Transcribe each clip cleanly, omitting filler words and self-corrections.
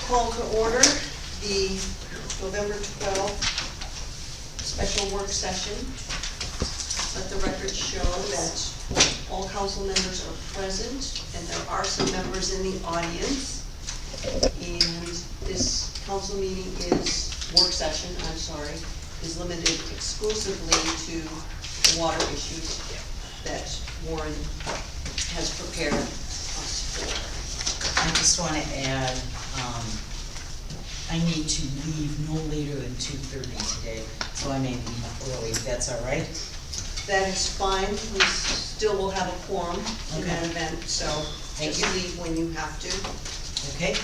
call to order the November 12th special work session. Let the record show that all council members are present, and there are some members in the audience. And this council meeting work session, is limited exclusively to the water issues that Warren has prepared us for. I just want to add, I need to leave no later than 2:30 today, so I may leave early, if that's all right. That is fine. We still will have a quorum in that event, so just leave when you have to. Okay.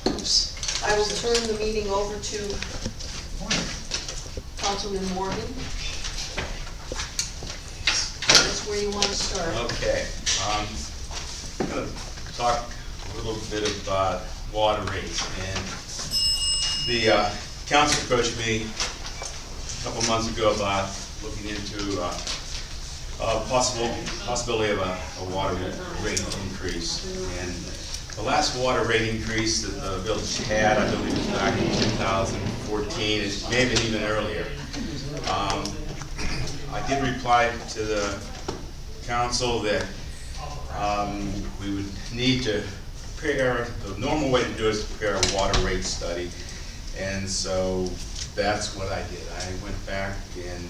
Oops. I will turn the meeting over to Councilman Morgan. That's where you want to start. Okay. I'm going to talk a little bit about water rates. And the council approached me a couple months ago about looking into possibility of a water rate increase. And the last water rate increase that the village had, I believe, was back in 2014. It may have been even earlier. I did reply to the council that we would need to prepare, the normal way to do it is prepare a water rate study. And so that's what I did. I went back and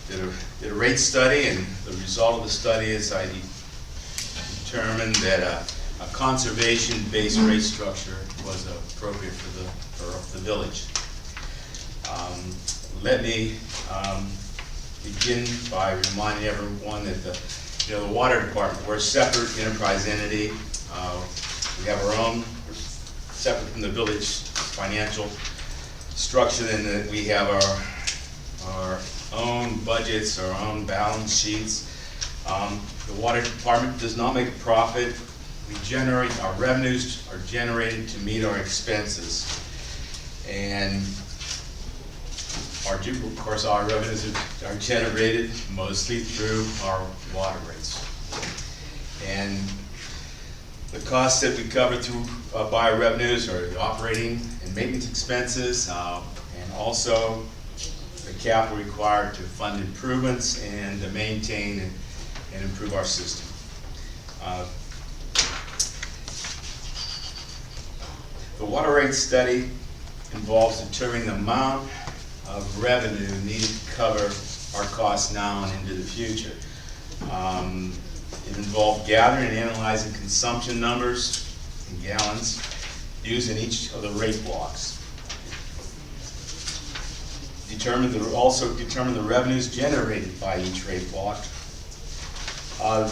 did a rate study, and the result of the study is I determined that a conservation-based rate structure was appropriate for the village. Let me begin by reminding everyone that the water department, we're a separate enterprise entity. We have our own, separate from the village financial structure, in that we have our own budgets, our own balance sheets. The water department does not make a profit. Our revenues are generated to meet our expenses. And of course, our revenues are generated mostly through our water rates. And the costs that we cover through by our revenues are the operating and maintenance expenses, and also the capital required to fund improvements and to maintain and improve our system. The water rate study involves determining the amount of revenue needed to cover our costs now and into the future. It involved gathering and analyzing consumption numbers in gallons used in each of the rate blocks. Also determine the revenues generated by each rate block.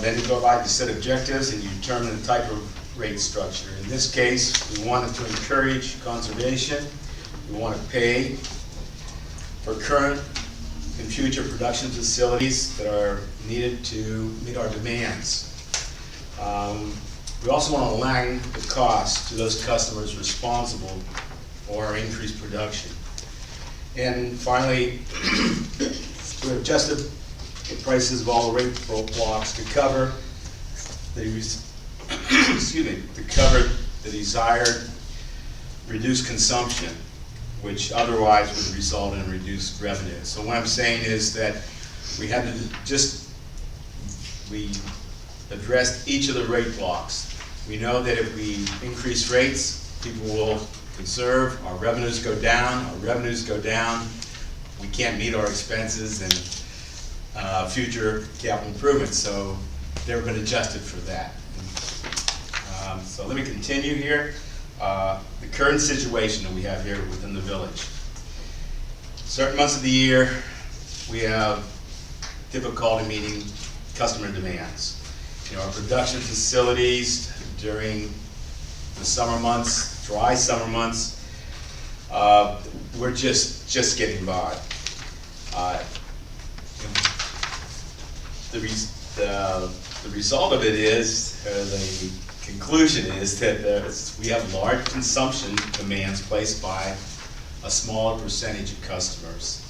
Then you go by the set objectives and you determine the type of rate structure. In this case, we wanted to encourage conservation. We want to pay for current and future production facilities that are needed to meet our demands. We also want to align the cost to those customers responsible for our increased production. And finally, we adjusted the prices of all the rate blocks to cover the desired reduced consumption, which otherwise would result in reduced revenue. So what I'm saying is that we addressed each of the rate blocks. We know that if we increase rates, people will conserve, our revenues go down, we can't meet our expenses and future capital improvements, so they've been adjusted for that. So let me continue here. The current situation that we have here within the village. Certain months of the year, we have difficulty meeting customer demands. Our production facilities during the summer months, dry summer months, we're just getting by. The result of it is, the conclusion is that we have large consumption demands placed by a smaller percentage of customers.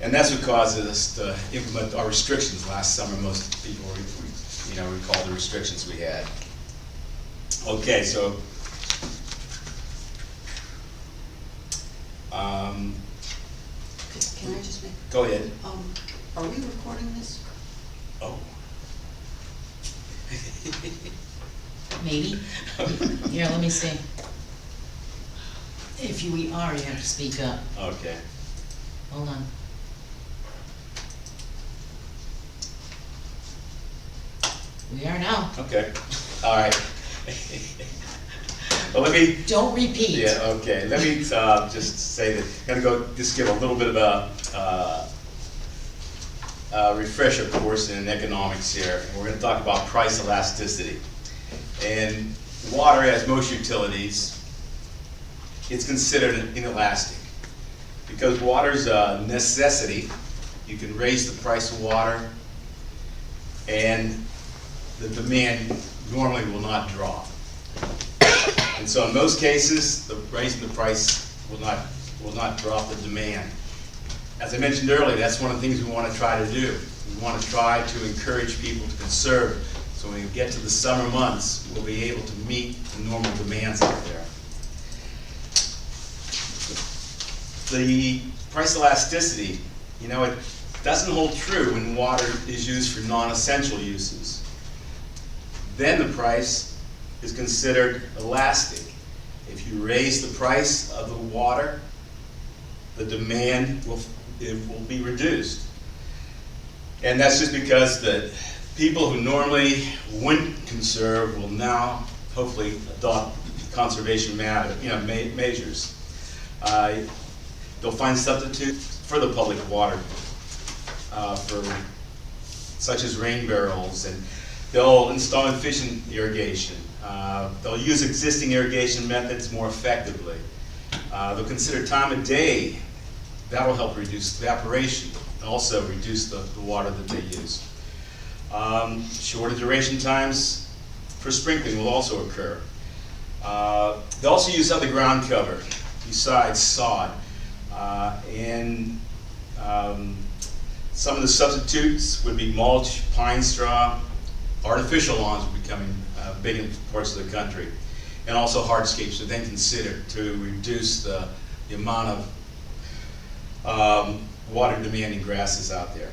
And that's what causes us to implement our restrictions last summer. Most people recall the restrictions we had. Okay, so, Can I just make, go ahead. are we recording this? Oh. Maybe? Here, let me see. If we are, you have to speak up. Okay. Hold on. We are now. Okay, all right. Well, let me, Don't repeat. yeah, okay, let me just say that, just give a little bit of a refresher course in economics here. And we're gonna talk about price elasticity. And water, as most utilities, it's considered inelastic. Because water's a necessity, you can raise the price of water, and the demand normally will not drop. And so in most cases, raising the price will not drop the demand. As I mentioned earlier, that's one of the things we want to try to do. We want to try to encourage people to conserve, so when we get to the summer months, we'll be able to meet the normal demands out there. The price elasticity, you know, it doesn't hold true when water is used for non-essential uses. Then the price is considered elastic. If you raise the price of the water, the demand will be reduced. And that's just because the people who normally wouldn't conserve will now hopefully adopt conservation measures. They'll find substitutes for the public water, such as rain barrels, and they'll install efficient irrigation. They'll use existing irrigation methods more effectively. They'll consider time of day. That'll help reduce evaporation and also reduce the water that they use. Shorter duration times for sprinkling will also occur. They also use other ground cover besides sod. And some of the substitutes would be mulch, pine straw. Artificial lawns are becoming big in parts of the country, and also hardscapes are then considered to reduce the amount of water demanding grasses out there.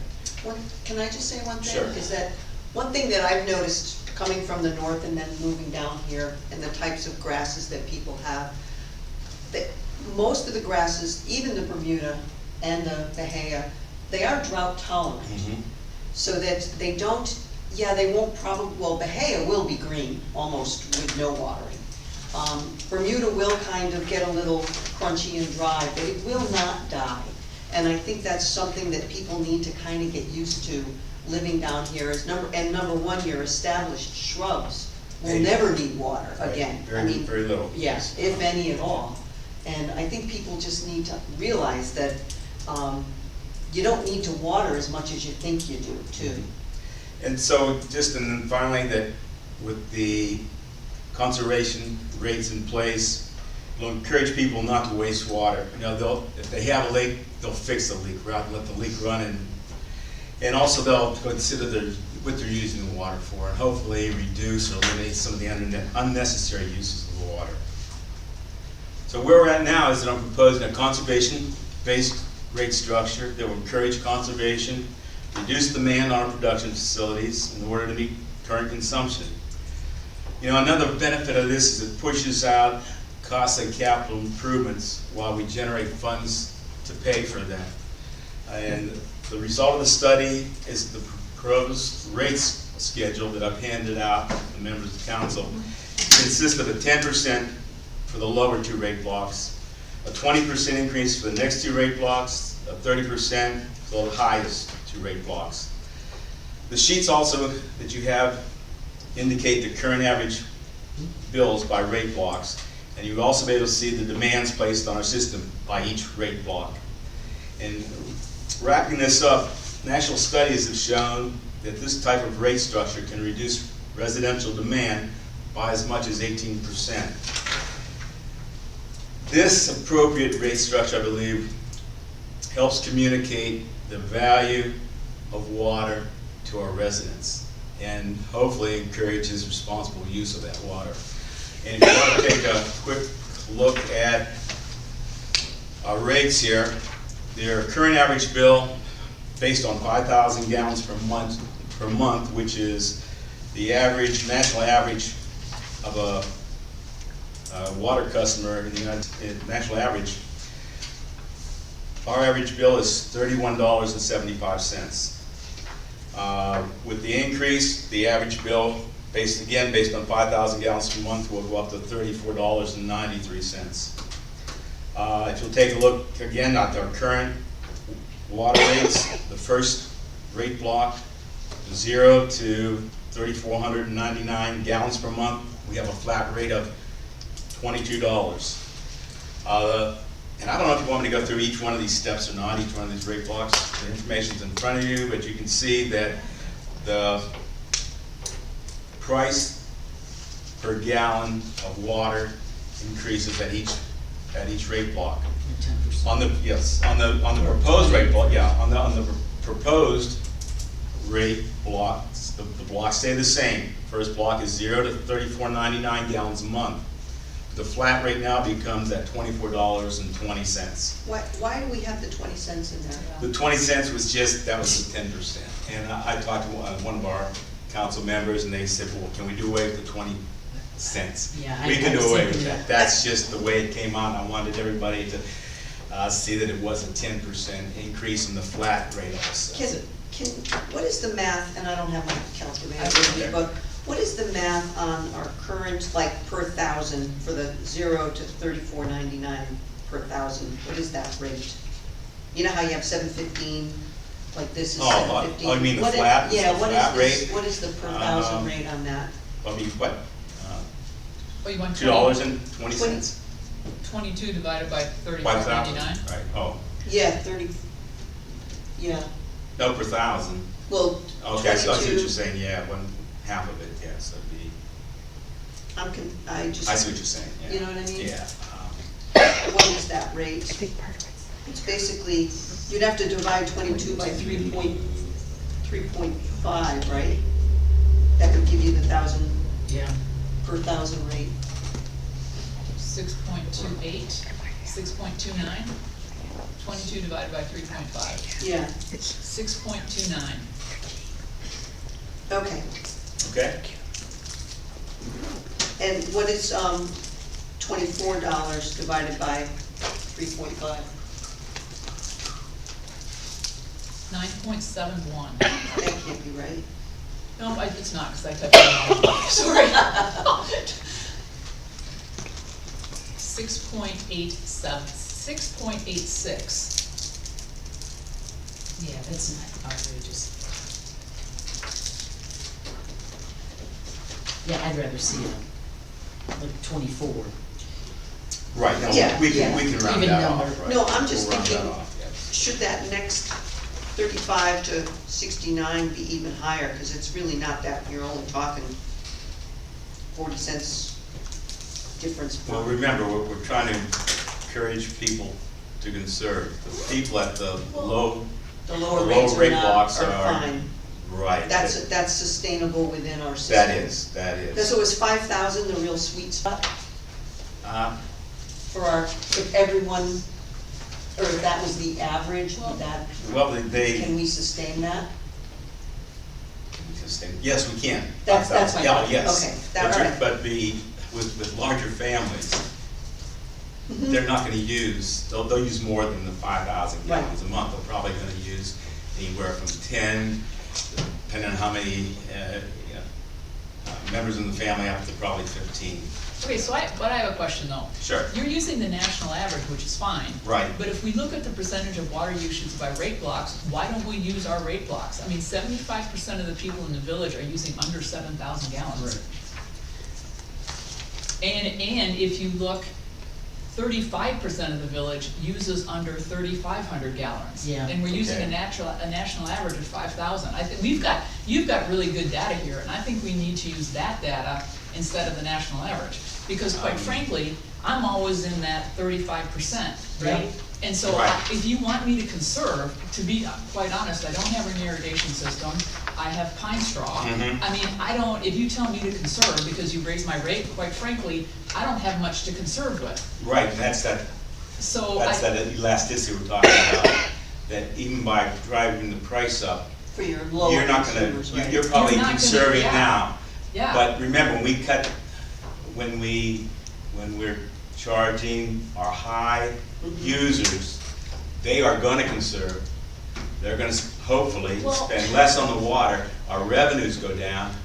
Can I just say one thing? Sure. Is that one thing that I've noticed coming from the north and then moving down here, and the types of grasses that people have, that most of the grasses, even the Bermuda and the Bahia, they are drought tolerant. Mm-hmm. So that they don't, they won't probably, well, Bahia will be green almost with no watering. Bermuda will kind of get a little crunchy and dry, but it will not die. And I think that's something that people need to kind of get used to living down here. Number one, your established shrubs will never need water again. Very little. Yes, if any at all. And I think people just need to realize that you don't need to water as much as you think you do, too. And so, and then finally, that with the conservation rates in place, we'll encourage people not to waste water. You know, if they have a leak, they'll fix the leak rather than let the leak run, and also they'll consider what they're using the water for, and hopefully reduce or eliminate some of the unnecessary uses of the water. So where we're at now is that I'm proposing a conservation-based rate structure that will encourage conservation, reduce demand on our production facilities in order to meet current consumption. You know, another benefit of this is it pushes out costly capital improvements while we generate funds to pay for them. And the result of the study is the proposed rates schedule that I've handed out to the members of the council. It consists of a 10% for the lower two rate blocks, a 20% increase for the next two rate blocks, a 30% for the highest two rate blocks. The sheets also that you have indicate the current average bills by rate blocks, and you'll also be able to see the demands placed on our system by each rate block. And wrapping this up, national studies have shown that this type of rate structure can reduce residential demand by as much as 18%. This appropriate rate structure, I believe, helps communicate the value of water to our residents and hopefully encourages responsible use of that water. And if you want to take a quick look at our rates here, their current average bill, based on 5,000 gallons per month, which is the average, national average of a water customer in the United States, national average. Our average bill is $31.75. With the increase, the average bill, based on 5,000 gallons per month, will go up to $34.93. If you'll take a look again at our current water rates, the first rate block, 0 to 3,499 gallons per month, we have a flat rate of $22. And I don't know if you want me to go through each one of these steps or not, each one of these rate blocks. The information's in front of you, but you can see that the price per gallon of water increases at each rate block. 10%. On the proposed rate block, on the proposed rate blocks, the blocks stay the same. First block is 0 to 34.99 gallons a month. The flat rate now becomes at $24.20. Why do we have the 20 cents in there? The 20 cents was just, that was the 10%. And I talked to one of our council members, and they said, well, can we do away with the 20 cents? Yeah, We can I do was away thinking with that. that. That's just the way it came out. I wanted everybody to see that it was a 10% increase in the flat rate also. What is the math, and I don't have my calculator with me, but what is the math on our current, like, per thousand, for the 0 to 34.99 per thousand? What is that rate? You know how you have 7.15, like this is 7.15? Oh, you mean the What is- flat? Yeah, The what flat is this, rate? what is the per thousand rate on that? I mean, what? Oh, you want $2.20? 22 divided by 5,000, 34.99? right, oh, Yeah, 30, yeah, no, per thousand. well, Okay, so I see what 22, you're saying, yeah, half of it, yeah, so it'd be, I just. I see what you're saying, yeah. You know what I mean? Yeah. What is that rate? It's basically, you'd have to divide 22 by 3.5, right? That would give you the Yeah. per thousand rate. 6.28, 6.29, 22 divided by 3.5, Yeah, 6.29. okay. Okay? And what is, $24 divided by 3.5? 9.71. That can't be right. No, it's not, because I typed it wrong. Sorry. 6.87, 6.86. Yeah, that's not outrageous. Yeah, I'd rather see like 24. Right, no, Yeah, we yeah. can round Even that number. off, right? No, I'm just We'll round that thinking- off, yes. Should that next 35 to 69 be even higher? Because it's really not that, you're only talking 40 cents difference. Well, remember, we're trying to encourage people to conserve. The people at the low The lower low rates rate are blocks are are- fine. right. That's sustainable within our system. That is. So is 5,000 the real sweet spot Uh, for if everyone, or if that was the average, would that, Well, can they, we sustain that? yes, we can. That's my Yeah, point. yes. Okay, But all right. But with larger families, Mhm. they're not gonna use, they'll use more than the 5,000 Right. gallons a month. They're probably gonna use anywhere from 10, depending on how many members in the family, up to probably 15. Okay, so I have a question though. Sure. You're using the national average, which is fine. Right. But if we look at the percentage of water usage by rate blocks, why don't we use our rate blocks? I mean, 75% of the people in the village are using under 7,000 gallons. And if you look, 35% of the village uses under 3,500 gallons. Yeah. And we're using Okay. a national average of 5,000. I think you've got really good data here, and I think we need to use that data instead of the national average. Because quite frankly, I'm always in that 35%, right? Yeah. And so Right. if you want me to conserve, to be quite honest, I don't have an irrigation system. I have pine straw. Mhm. I mean, I don't, if you tell me to conserve because you raised my rate, quite frankly, I don't have much to conserve with. Right, and that's that So That's that elasticity we're talking about, that even by driving the price up, For your lower you're not gonna, consumers, right? you're probably You're not gonna- conserving yeah. now. Yeah. But remember, when we're charging our high users, they are gonna conserve. They're gonna hopefully Well- spend less on the water, our revenues go down,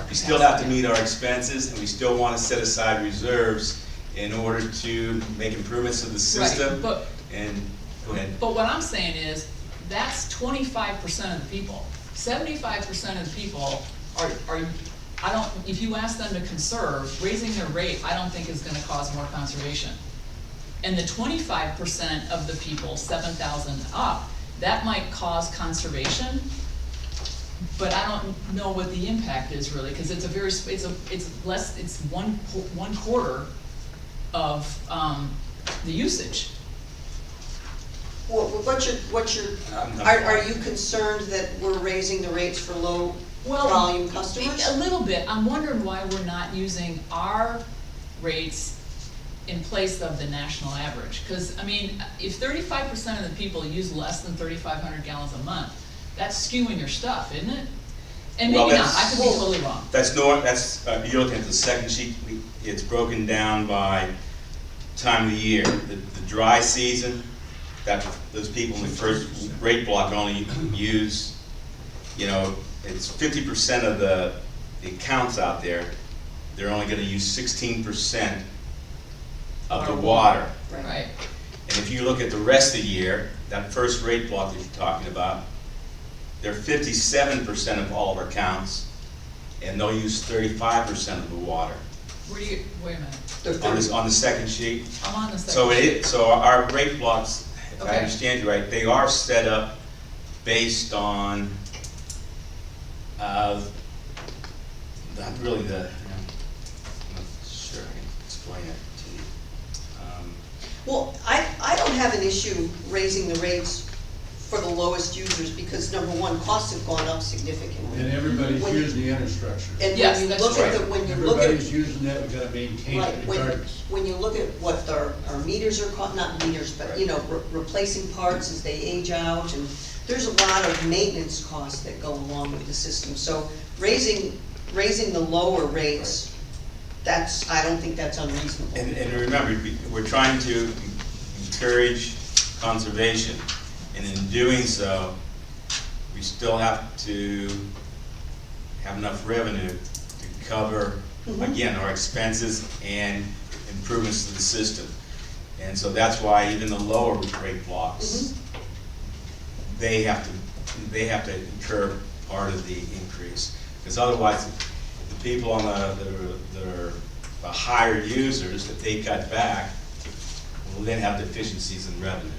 we still have to meet our expenses, and we still wanna set aside reserves in order to make improvements to the system. but- And, go ahead. But what I'm saying is, that's 25% of the people. 75% of the people are, I don't, if you ask them to conserve, raising their rate, I don't think is gonna cause more conservation. And the 25% of the people, 7,000 up, that might cause conservation, but I don't know what the impact is really, cause it's a very, it's less, it's one quarter of, the usage. Well, what's your, are you concerned that we're raising the rates for low Well, volume customers? A little bit. I'm wondering why we're not using our rates in place of the national average. Cause, I mean, if 35% of the people use less than 3,500 gallons a month, that's skewing your stuff, isn't it? And Well, maybe not, I that's- could be totally wrong. You're looking at the second sheet, it's broken down by time of the year. The dry season, those people in the first rate block only use, it's 50% of the accounts out there, they're only gonna use 16% of the water. Right, And if you look at the rest of the year, that first rate block that you're talking about, they're 57% of all of our accounts, and they'll use 35% of the water. wait a minute, On the second sheet. I'm on the second. So our rate blocks, if I Okay. understand you right, they are set up based on, not really I'm not sure I can explain it to you. Well, I don't have an issue raising the rates for the lowest users, because number one, costs have gone up significantly. And everybody's When- using the infrastructure. And Yes, when you that's look at right. the, when you look at, Everybody's using that, we gotta maintain right, it when, regardless. when you look at what our meters are not meters, but, replacing parts as they age out, and there's a lot of maintenance costs that go along with the system, so raising the lower rates, I don't think that's unreasonable. And remember, we're trying to encourage conservation, and in doing so, we still have to have enough revenue to cover, again, our expenses and improvements to the system. And so that's why even the lower rate blocks, they have to incur part of the increase. Because otherwise, the people on that are the higher users, that they cut back, will then have deficiencies in revenue.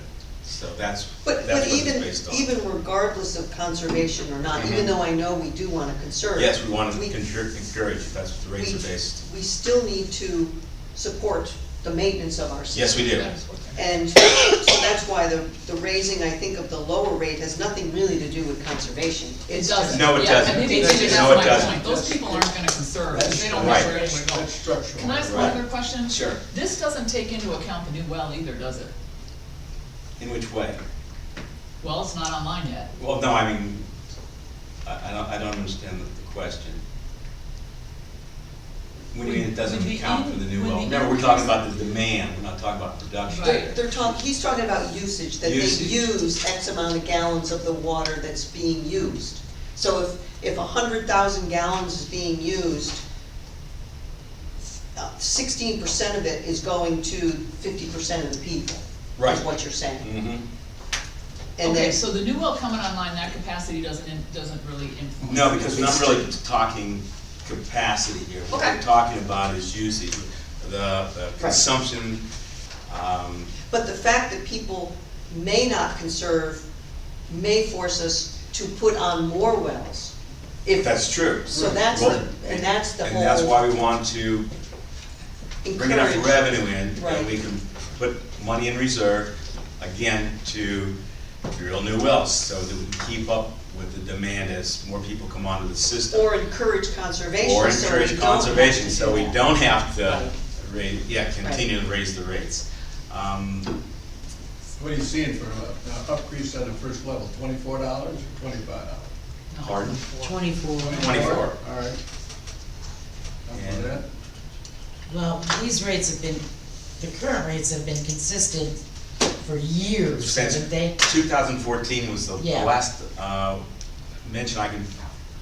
So that's what But it's based on. even regardless of conservation or not, even though I know we do wanna conserve. Yes, we want to we- encourage, that's what the rates we- are based. We still need to support the maintenance of our system. Yes, we do. That's what- And so that's why the raising, I think, of the lower rate has nothing really to do with conservation. It It's doesn't. No, it Yeah, doesn't. and maybe No, that's it my doesn't. point. Those people aren't gonna conserve, That's they don't know right. where anywhere to go. That's structural. Can I ask one Right. other question? Sure. This doesn't take into account the new well either, does it? In which way? Well, it's not online yet. Well, no, I mean, I don't understand the question. When you mean it doesn't When the account for the new when well? the Remember, we're talking about the demand, we're not talking about production. Right. he's talking about usage, that they Usage. use X amount of gallons of the water that's being used. So if 100,000 gallons is being used, 16% of it is going to 50% of the people, Right. is what you're saying. Mhm. And Okay, then, so the new well coming online, that capacity doesn't really influence. No, because we're not really talking capacity here. What Okay. we're talking about is usage, the consumption, but the fact that people may not conserve may force us to put on more wells. If that's true. So that's Well, the And that's whole why we want to bring enough encourage. revenue in, Right. and we can put money in reserve, again, to drill new wells, so that we can keep up with the demand as more people come onto the system. Or encourage conservation. Or so we encourage don't have conservation, to so do we that. don't have to Right. continue to raise the rates. What are you seeing for an increase on the first level, $24 or $25? No, Pardon? 24. 24. All right. Up for And- that? Well, these rates have been, the current rates have been consistent for years, Since haven't they? 2014 was the Yeah. last mention I can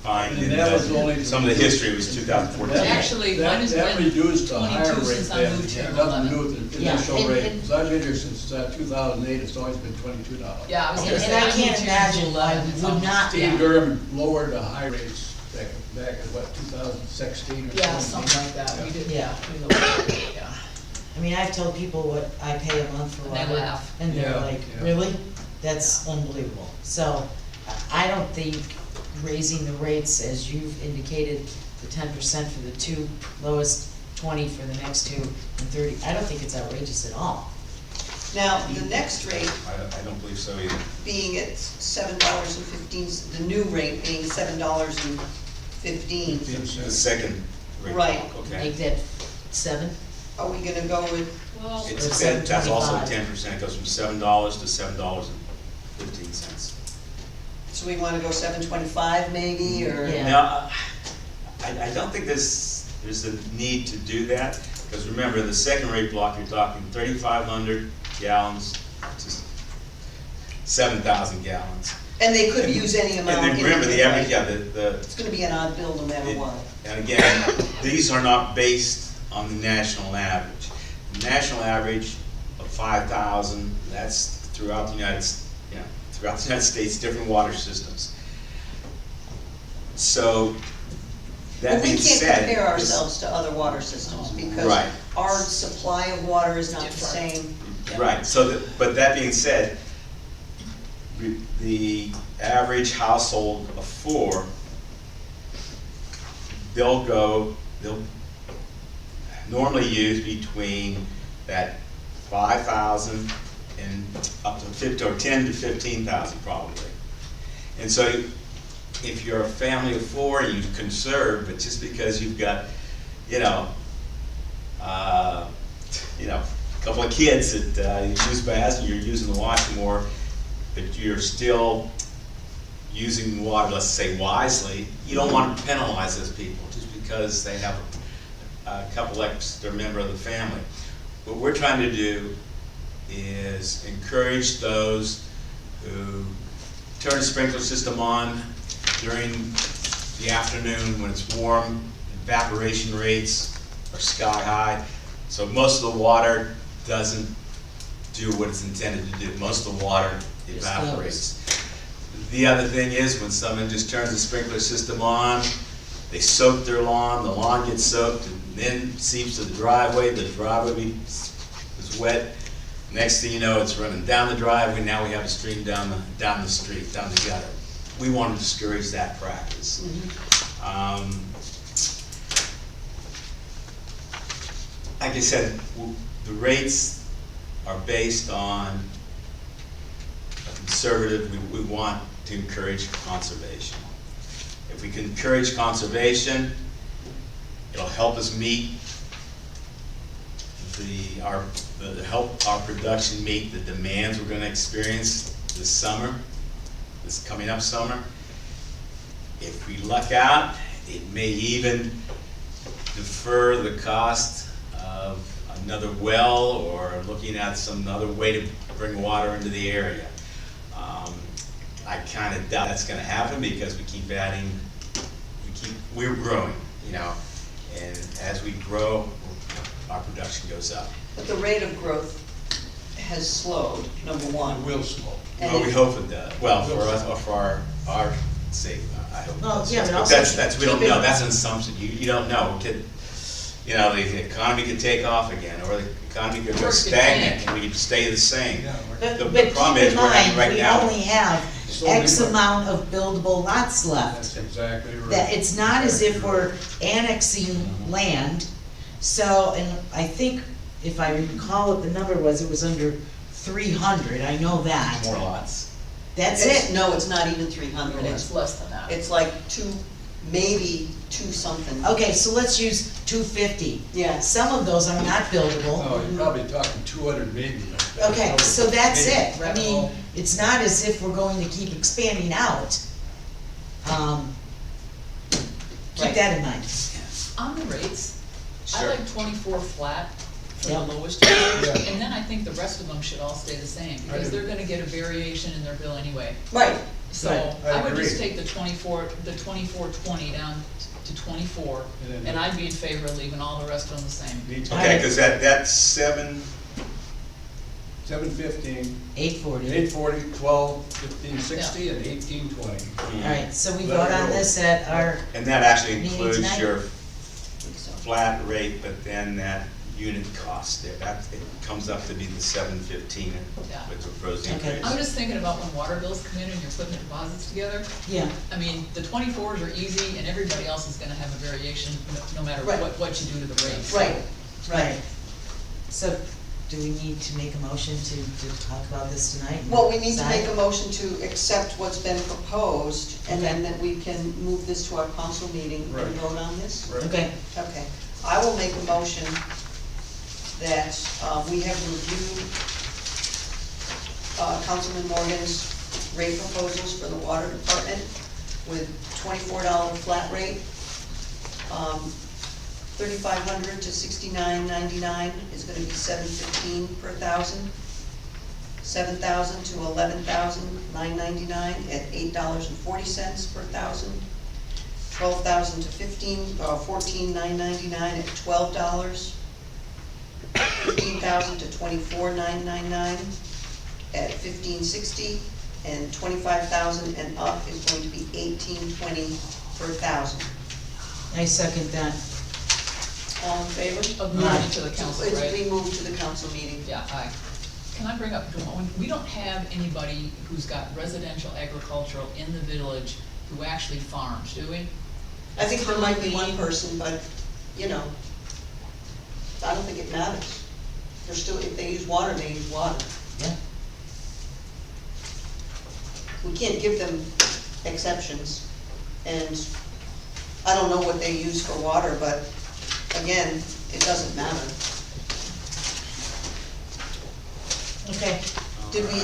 find And in that was only- some of the history was 2014. That- Actually, mine has that been reduced the higher 22 rate since I then. moved here in Nothing to 11. do with the Yeah, initial and- rate. and- So I've been here since 2008, it's always been $22. Yeah, I was Okay. gonna And say, I I can't moved here in imagine why 11, we it's would almost- not- Steve yeah. Durham lowered the high rates back in what, 2016 or 17? Yeah, something like that, we did. Yeah. we looked at it, yeah. I mean, I've told people what I pay a month for And they water, laugh. and they're Yeah, like, yeah. really? That's unbelievable. So, I don't think raising the rates, as you've indicated, the 10% for the two lowest, 20 for the next two, and 30, I don't think it's outrageous at all. Now, the next rate I don't believe so either. being at $7.15, the new rate being $7.15. 15 The cents. second rate. Right. Okay. Make that 7? Are we gonna go with, Well, Or That's also $7.25. 10%, it goes from $7 to $7.15. so we wanna go 7.25 maybe, or? Yeah. Now, I don't think there's a need to do that, because remember, the second rate block, you're talking 3,500 gallons to 7,000 gallons. And they could use any amount. And then remember, the anyway, average, right? yeah, the, It's gonna be an odd bill no matter what. and again, these are not based on the national average. The national average of 5,000, that's throughout the throughout the United States, different water systems. So, that But we being can't said. compare this- ourselves to other water systems because Right. our supply of water is not the Different. same. Right, but that being said, the average household of 4, they'll normally use between that 5,000 and up to 50, or 10 to 15,000 probably. And so if you're a family of 4, you conserve, but just because you've got, a couple of kids that you use baths and you're using the wash more, but you're still using water, let's say wisely, you don't want to penalize those people just because they have a couple extra member of the family. What we're trying to do is encourage those who turn the sprinkler system on during the afternoon when it's warm. Evaporation rates are sky high, so most of the water doesn't do what it's intended to do. Most of the water evaporates. The other thing is, when someone just turns the sprinkler system on, they soak their lawn, the lawn gets soaked, and then seeps to the driveway is wet. Next thing you know, it's running down the driveway, now we have a stream down the street, down the gutter. We want to discourage that practice. Like I said, the rates are based on a conservative, we want to encourage conservation. If we can encourage conservation, it'll help us meet help our production meet the demands we're gonna experience this summer, this coming up summer. If we luck out, it may even defer the cost of another well or looking at some other way to bring water into the area. I kind of doubt that's gonna happen because we keep adding, we're growing, and as we grow, our production goes up. But the rate of growth has slowed, number one. It will slow. And Well, we hope it does. Well, for us, or for our sake, I hope. it Well, does. yeah, but But also that's, we don't keep it- know, that's an assumption, you don't know. The economy could take off again, or the economy could Or go it could stagnant, tank. and we could stay the same. Yeah, But The but problem keep is in we're having mind, right we now- only have So X many- amount of buildable lots left. That's exactly right. That it's not as if we're annexing land, so, and I think, if I recall what the number was, it was under 300, I know that. More lots. That's It's- it? No, it's not even 300, It's less than that. it's like maybe two something. Okay, so let's use 250. Yeah. Some of those are not buildable. Oh, you're probably talking 200 maybe. Okay, so that's it. I Maybe. mean, it's not as if we're going to keep expanding out. Keep Right. that in mind. On the rates, I Sure. like 24 flat for the Yeah. lowest tier, Yeah. and then I think the rest of them should all stay the same, because do. they're gonna get a variation in their bill anyway. Right, So Right. I I would just agree. take the 2420 down to 24, And then- and I'd be in favor of leaving all the rest of them the same. Me too. Okay, cause that's 715, 840. 840, 12, 1560, and 1820. Alright, so we Let vote it on go. this at our, And that actually Meeting includes tonight? your I think so. flat rate, but then that unit cost there, that, it comes up to be the 715 Yeah. with the proposed Okay. increase. I'm just thinking about when water bills come in and you're putting the deposits together. yeah, I mean, the 24s are easy, and everybody else is gonna have a variation, no matter Right. what you do to the rates. Right, right. right. So, do we need to make a motion to talk about this tonight? Well, we need to Decide? make a motion to accept what's been proposed, and then that we can move this to our council meeting and Right. vote on this. Right. Okay, Okay, I will make a motion that we have reviewed Councilman Morgan's rate proposals for the water department with $24 flat rate. 3,500 to 69.99 is gonna be $715 per thousand. 7,000 to 11,999 at $8.40 per thousand. 12,000 to 14,999 at $12. 15,000 to 24,999 at $15.60, and 25,000 and up is going to be $18.20 per thousand. I second that. All in favor? Of moving it to the council, It's right? being moved to the council meeting. Yeah, can I bring up, we don't have anybody who's got residential agricultural in the village who actually farms, do we? I think there might be one person, but, you know, I don't think it matters. They're still, if they use water, they use water. Yeah, We can't give them exceptions, and I don't know what they use for water, but again, it doesn't matter. okay. Did we,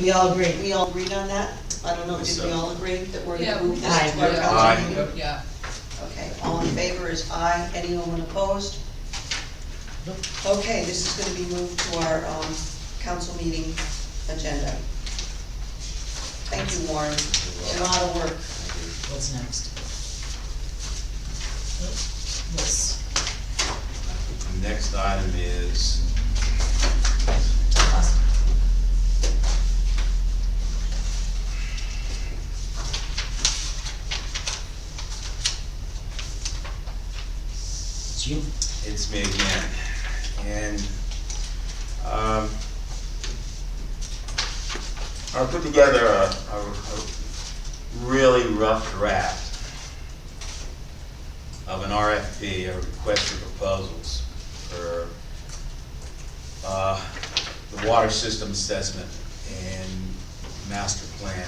We all agree? we all agreed on that? I don't know, Yes, did we sir. all agree that we're Yeah, gonna move this Aye. to our Yeah. council Aye. meeting? Yeah, Okay, all in favor is aye, anyone opposed? Okay, this is gonna be moved to our, council meeting agenda. Thank you, Warren, a lot of work. What's next? This. The next item is It's you. It's me again, and, I put together a really rough draft of an RFP, a request for proposals, for, the water system assessment and master plan.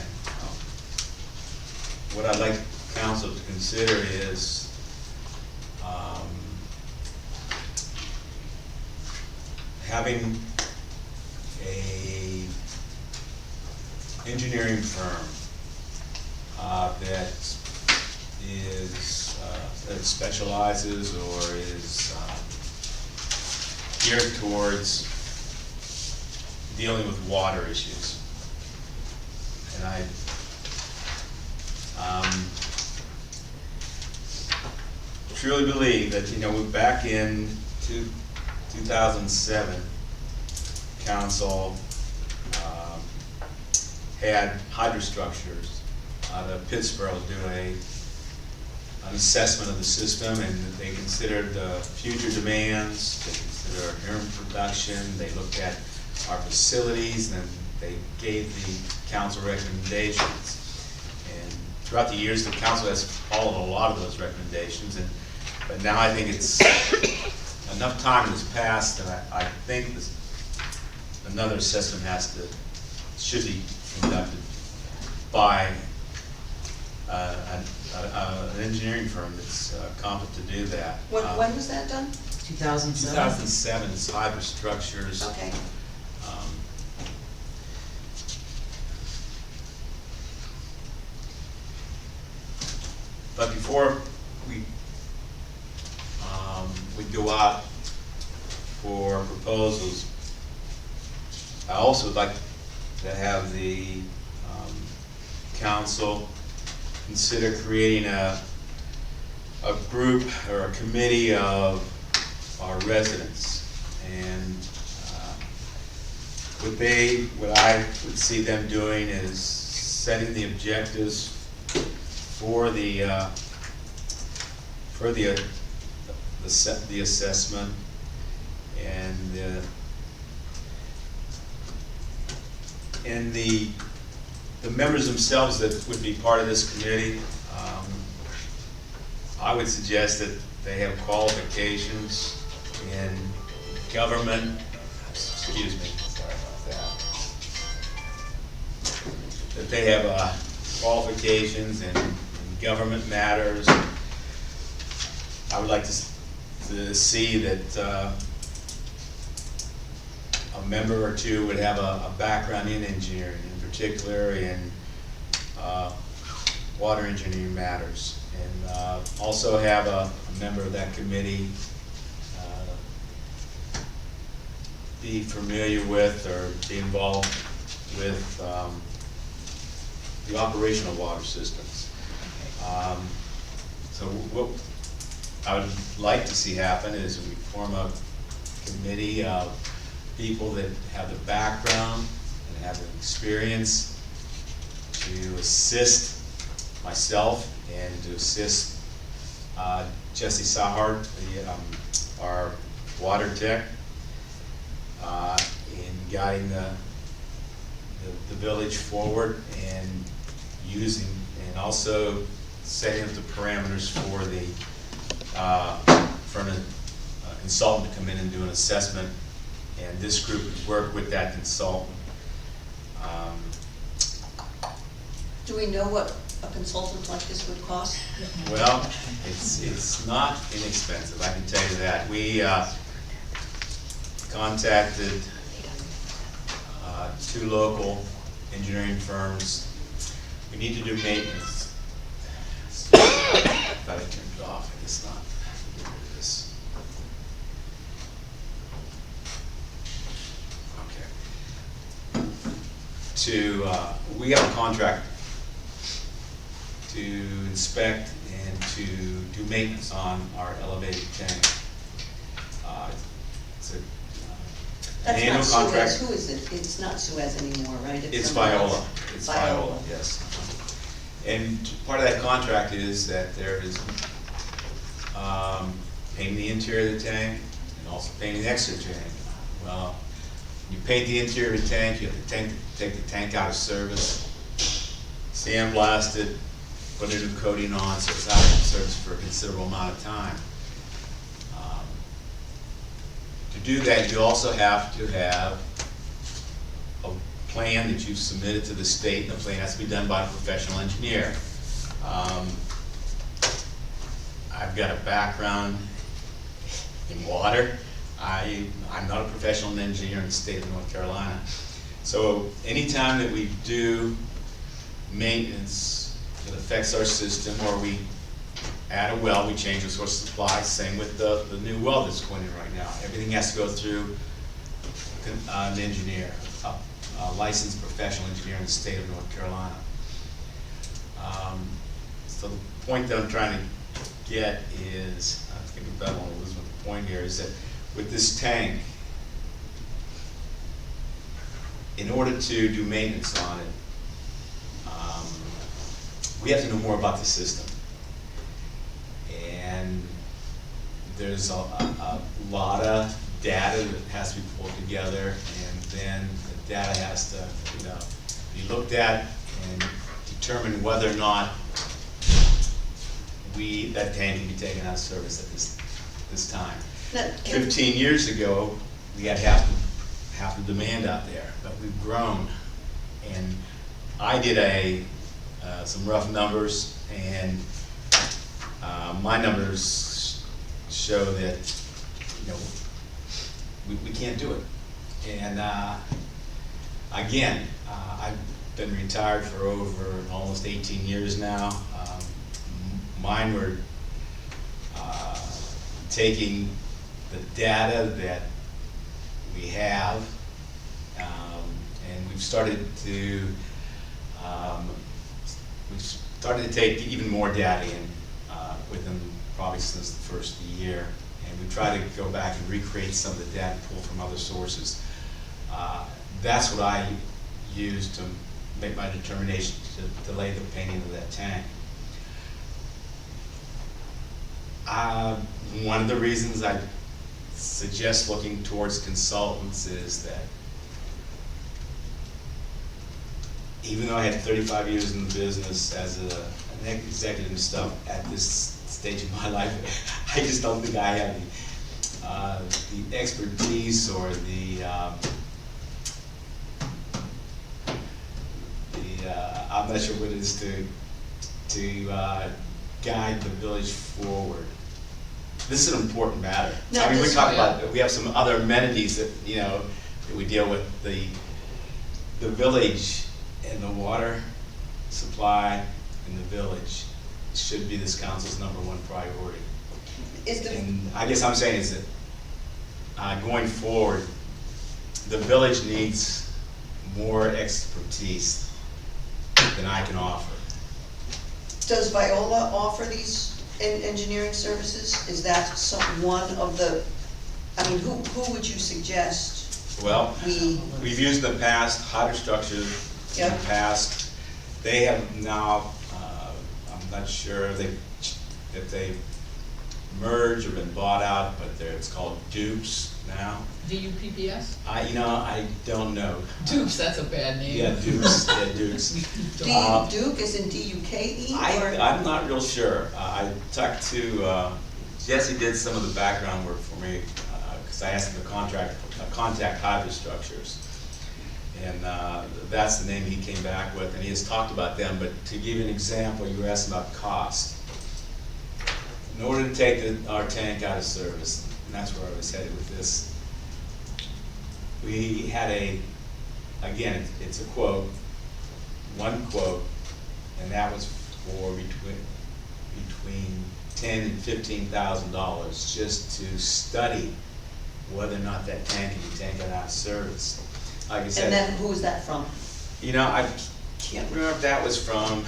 What I'd like council to consider is, having a engineering firm that is, that specializes or is geared towards dealing with water issues. And I, truly believe that, you know, we're back in 2007, council had hydrostructures out of Pittsburgh do an assessment of the system, and they considered the future demands, they considered urine production, they looked at our facilities, and they gave the council recommendations. And throughout the years, the council has followed a lot of those recommendations, but now I think it's enough time has passed, and I think another assessment should be conducted by an engineering firm that's competent to do that. When was that done? 2007? 2007, it's hybrid structures. Okay. But before we go out for proposals, I also would like to have the council consider creating a group or a committee of our residents. And what I would see them doing is setting the objectives for the assessment, and the members themselves that would be part of this committee. I would suggest that they have qualifications in government. Excuse me, sorry about that. That they have qualifications in government matters. I would like to see that a member or two would have a background in engineering, in particular in water engineering matters, and also have a member of that committee be familiar with or be involved with the operation of water systems. So what I would like to see happen is we form a committee of people that have the background and have the experience to assist myself and to assist Jesse Sahart, our water tech, in guiding the village forward and using, and also setting up the parameters for an consultant to come in and do an assessment, and this group would work with that consultant. Do we know what a consultant like this would cost? Well, it's not inexpensive, I can tell you that. We contacted 2 local engineering firms. We need to do maintenance. If I turned it off, I guess not. Get rid of this. Okay. We have a contract to inspect and to do maintenance on our elevated tank. It's an That's annual not contract. Suez. Who is it? It's not Suez anymore, right? It's someone Viola. else. It's Viola, yes. And part of that contract is that there is painting the interior of the tank and also painting the exterior tank. Well, when you paint the interior of the tank, you have to take the tank out of service, sandblast it, put a new coating on, so it's out of service for a considerable amount of time. To do that, you also have to have a plan that you've submitted to the state, and the plan has to be done by a professional engineer. I've got a background in water. I'm not a professional engineer in the state of North Carolina. So anytime that we do maintenance that affects our system, or we add a well, we change the source of supply, same with the new well that's going in right now. Everything has to go through an engineer, a licensed professional engineer in the state of North Carolina. So the point that I'm trying to get is, I think if I want to lose the point here, is that with this tank, in order to do maintenance on it, we have to know more about the system. And there's a lot of data that has to be pulled together, and then the data has to, be looked at and determine whether or not that tank can be taken out of service at this time. Now, 15 years ago, we had half the demand out there, but we've grown, and I did some rough numbers, and my numbers show that, you know, we can't do it. And again, I've been retired for over almost 18 years now. Mine were taking the data that we have, and we've started to take even more data in within probably since the first year, and we try to go back and recreate some of the data pulled from other sources. That's what I use to make my determination to delay the painting of that tank. One of the reasons I suggest looking towards consultants is that even though I had 35 years in the business as an executive and stuff, at this stage of my life, I just don't think I have the expertise or I'm not sure what it is to guide the village forward. This is an important matter. No, I mean, we this- talk about, we have some other amenities that, you know, that we deal with. The village and the water supply in the village should be this council's #1 priority. And I guess I'm saying is that going forward, the village needs more expertise than I can offer. Does Viola offer these engineering services? Is that one of the, I mean, who would you suggest? Well, we've used in the past hydrostructure in the past. They have now, I'm not sure if they've merged or been bought out, but it's called Dupes now. DUPPS? I don't know. Dupes, that's a bad name. Yeah, Dukes, yeah, Dukes. Duke is in D-U-K-E? I'm not real sure. I talked to, Jesse did some of the background work for me, because I asked him to contact hydrostructures. And that's the name he came back with, and he has talked about them. But to give you an example, you were asking about cost. In order to take our tank out of service, and that's where I was headed with this, we had again, it's a quote, one quote, and that was for between $10,000 and $15,000 just to study whether or not that tank can be taken out of service. Like I said, And then who was that from? you know, I can't remember if that was from,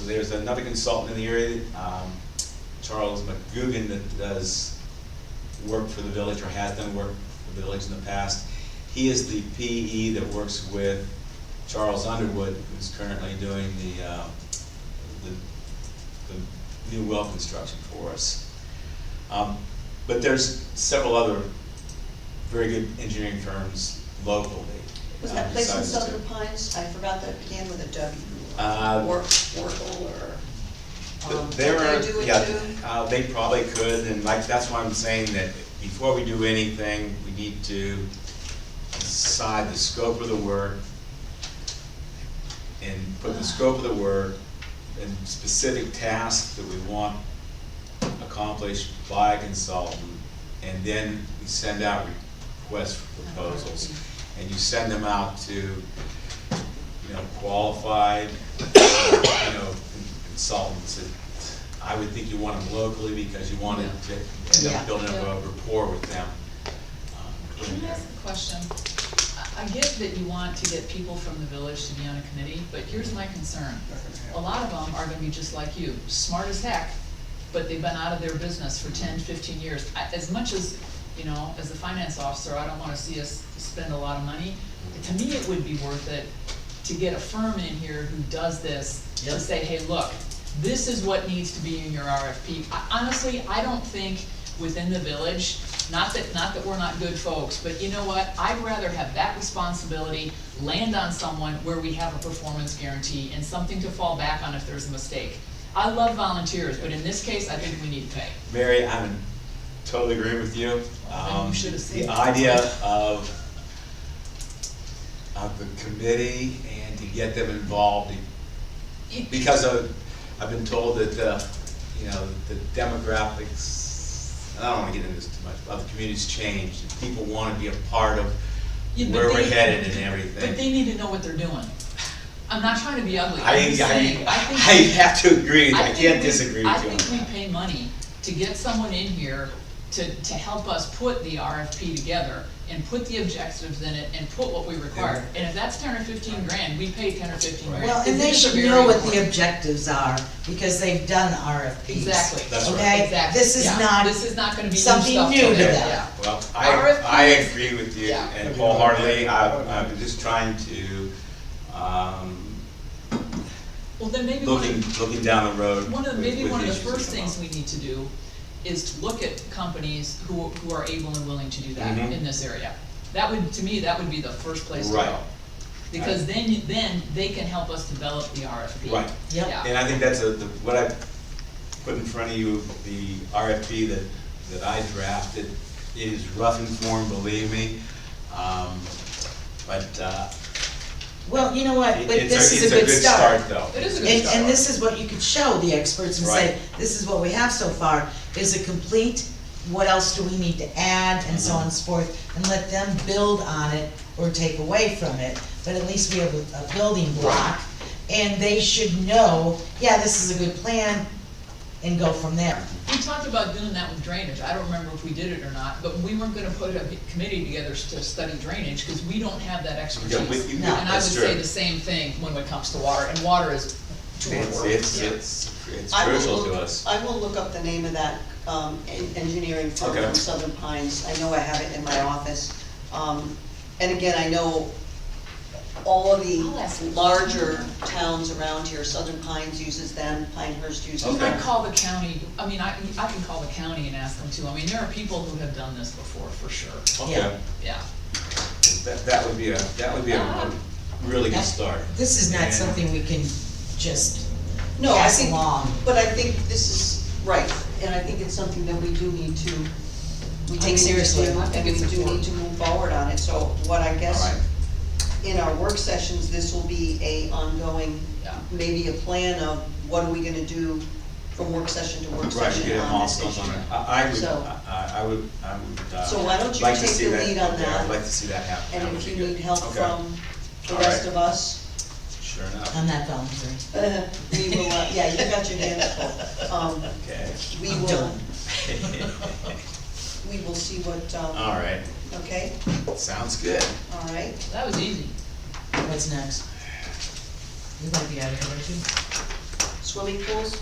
there's another consultant in the area, Charles McGugan, that does work for the village or has done work for the village in the past. He is the PE that works with Charles Underwood, who's currently doing the new well construction for us. But there's several other very good engineering firms locally. Was that place in besides the two. Southern Pines? I forgot that began with a W. Oracle or, They don't were, they do it yeah, too? they probably could, and like, that's why I'm saying that before we do anything, we need to decide the scope of the work and put the scope of the work and specific tasks that we want accomplished by a consultant, and then we send out requests for proposals. And you send them out to, qualified, consultants. I would think you want them locally because you want to end up building up a rapport with them. Can I ask a question? I get that you want to get people from the village to be on a committee, but here's my concern. A lot of them are gonna be just like you, smart as heck, but they've been out of their business for 10, 15 years. As much as, as a finance officer, I don't wanna see us spend a lot of money. To me, it would be worth it to get a firm in here who does this, to say, hey, look, this is what needs to be in your RFP. Honestly, I don't think within the village, not that we're not good folks, but you know what? I'd rather have that responsibility land on someone where we have a performance guarantee and something to fall back on if there's a mistake. I love volunteers, but in this case, I think we need to pay. Mary, I totally agree with you. Then you should have said The that. idea of the committee and to get them involved, because I've been told that, you know, the demographics, I don't wanna get into this too much, of the community's changed, and people wanna be a part of Yeah, but where we're they- headed and But everything. they need to know what they're doing. I'm not trying to be ugly, I I'm just saying, I think. I have to agree, I think can't we- disagree with you I on think we that. pay money to get someone in here to help us put the RFP together and put the objectives in it and put what we require. And if that's 10 or 15 grand, we pay 10 or 15 grand. Well, and they These are should very know what the important. objectives are, because they've done RFPs. Exactly. That's right. Okay? Exactly, This is yeah. not This is not gonna be new something stuff new to them. them. Yeah. Well, RFPs. I agree with you, Yeah. and wholeheartedly, I'm just trying to, Well, then maybe looking down the road. maybe with one of the issues that first come things up. we need to do is to look at companies who are able and willing to do that Mhm. in this area. That would, to me, that would be the first place to Right. go. Because then they can help us develop the RFP. Right. Yep. Yeah. And I think that's what I put in front of you, the RFP that I drafted. It is rough in form, believe me, but Well, you know what, but it's this is a good start. though. It is a good And, start. and this is what you could show the experts and say, Right. this is what we have so far. Is it complete? What else do we need to add, and so on and so forth, and let them build on it or take away from it. But at least we have a building block, and they should know, yeah, this is a good plan, and go from there. We talked about doing that with drainage, I don't remember if we did it or not, but we weren't gonna put a committee together to study drainage, cause we don't have that expertise. No. And I would say the same thing when it comes to water, and water is to our world. It's I will crucial to look- us. I will look up the name of that, engineering firm Okay. from Southern Pines, I know I have it in my office. And again, I know all of the I'll ask them. larger towns around here, Southern Pines uses them, Pinehurst uses You Okay. them. might call the county, I mean, I can call the county and ask them too, I mean, there are people who have done this before, for sure, Okay, yeah. that would be a really good start. This is not And- something we can just No, I pass think, along. but I think this is right, and I think it's something that we do need to, we do Take need to seriously. do, I think and we it's do need important. to move forward on it, so what I All guess, right, in our work sessions, this will be a ongoing, Yeah. maybe a plan of what are we gonna do from work session to work right, session get on this milestones on issue. it. I would, So- I would, So why don't you like to take see the that. lead on yeah, that? I'd like to see that happen. That And would if be you good. need help Okay. from the All rest right. of us, Sure enough. I'm not volunteering. we will, yeah, you got your hands full. Okay. We I'm will, done. we will see what, All right, okay, sounds good. all right. That was easy. What's next? We might be out of here, too. Swimming pools?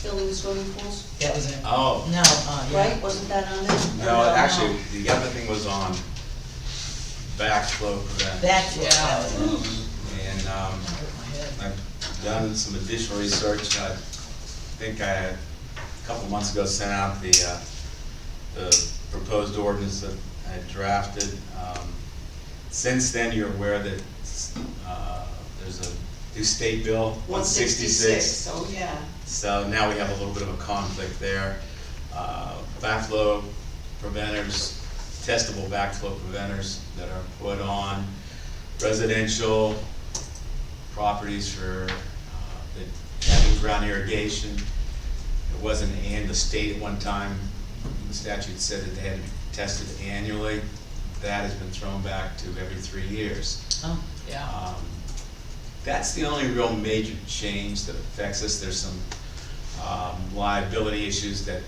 Building swimming pools, That was it. Oh, No, yeah. right? Wasn't that on there? Or no, actually, the other thing was on backflow prevention. That, Yeah. that was it. And, That hurt my head. I've done some additional research. I think a couple months ago, sent out the proposed ordinance that I had drafted. Since then, you're aware that, there's a new state bill, 166. Oh, yeah. So now we have a little bit of a conflict there. Backflow preventers, testable backflow preventers that are put on residential properties for, that having ground irrigation. It wasn't, and the state at one time, the statute said that they had to be tested annually. That has been thrown back to every 3 years. Oh, Yeah, That's the only real major change that affects us. There's some liability issues that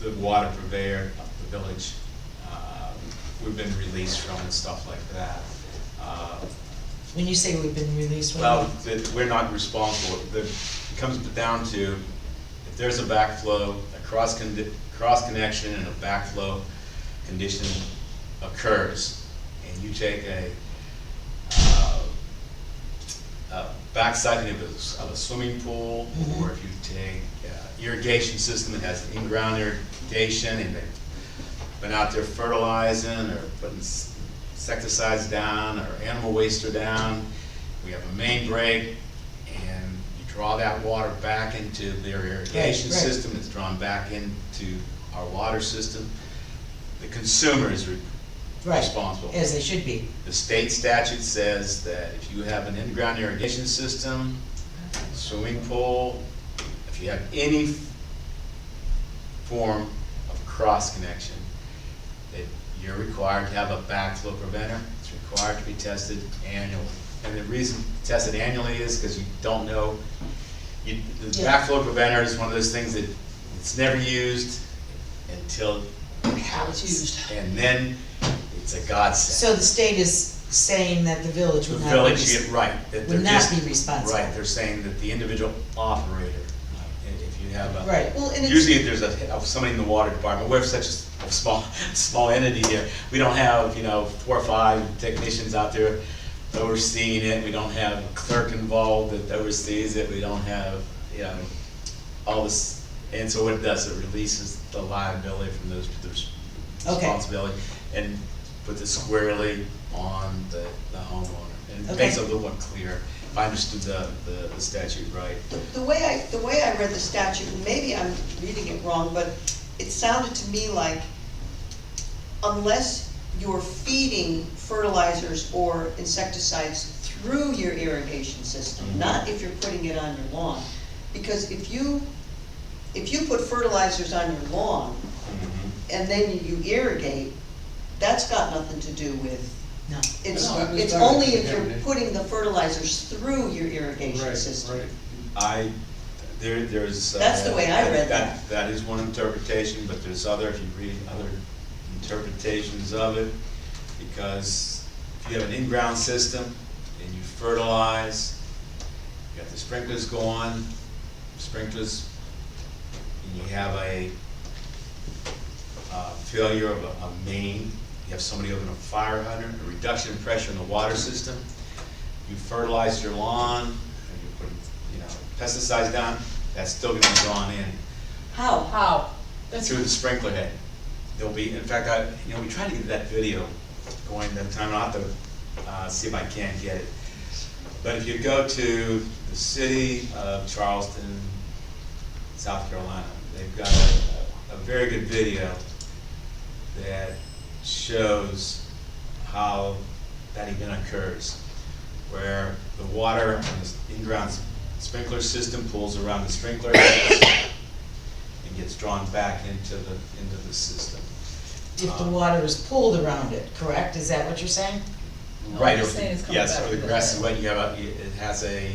the water purveyor of the village, we've been released from and stuff like that. when you say we've been released, what do you Well, mean? that we're not responsible. It comes down to, if there's a backflow, a cross connection and a backflow condition occurs, and you take a backside of a swimming pool, or if you take irrigation system that has in-ground irrigation, and they've been out there fertilizing or putting insecticides down or animal waste down, we have a main break, and you draw that water back into their irrigation Right. system, it's drawn back into our water system. The consumer is Right, responsible. as they should be. The state statute says that if you have an in-ground irrigation system, swimming pool, if you have any form of cross connection, that you're required to have a backflow preventer. It's required to be tested annually. And the reason tested annually is because you don't know, the Yeah. backflow preventer is one of those things that it's never used until it happens. used. And then it's a godsend. So the state is saying that the village The would not village, be, right, that they're would not just. be responsible. Right, they're saying that the individual operator, if you have a. Right. Well, and it's, Usually if there's somebody in the water department, we're such a small entity here, we don't have, 4 or 5 technicians out there overseeing it, we don't have a clerk involved that oversees it, we don't have, all this, and so what it does, it releases the liability from those, Okay. responsibility, and puts it squarely on the homeowner, and it Okay. makes it a little more clear, if I understood the statute right. the way I read the statute, and maybe I'm reading it wrong, but it sounded to me like unless you're feeding fertilizers or insecticides through your irrigation system, Mhm. not if you're putting it on your lawn. Because if you put fertilizers on your lawn and then you irrigate, that's got nothing to do with, No. it's, No, it's it's not only if you're contaminated. putting the fertilizers through your irrigation Right, system. right. There's. That's the way I read that. That is one interpretation, but there's other, if you read other interpretations of it, because if you have an in-ground system and you fertilize, you got the sprinklers going, and you have a failure of a main, you have somebody open a fire hydrant, a reduction in pressure in the water system, you fertilize your lawn, and you put, pesticides down, that's still gonna be drawn in How? How? That's, through the sprinkler head. There'll be, in fact, we tried to get that video going that time, I'll have to see if I can get it. But if you go to the city of Charleston, South Carolina, they've got a very good video that shows how that event occurs, where the water on the in-ground sprinkler system pulls around the sprinkler heads and gets drawn back into the system. If the water is pulled around it, correct? Is that what you're saying? No, Right, I'm or just saying it's coming yes, back or to the the grass is head. wet, it has a,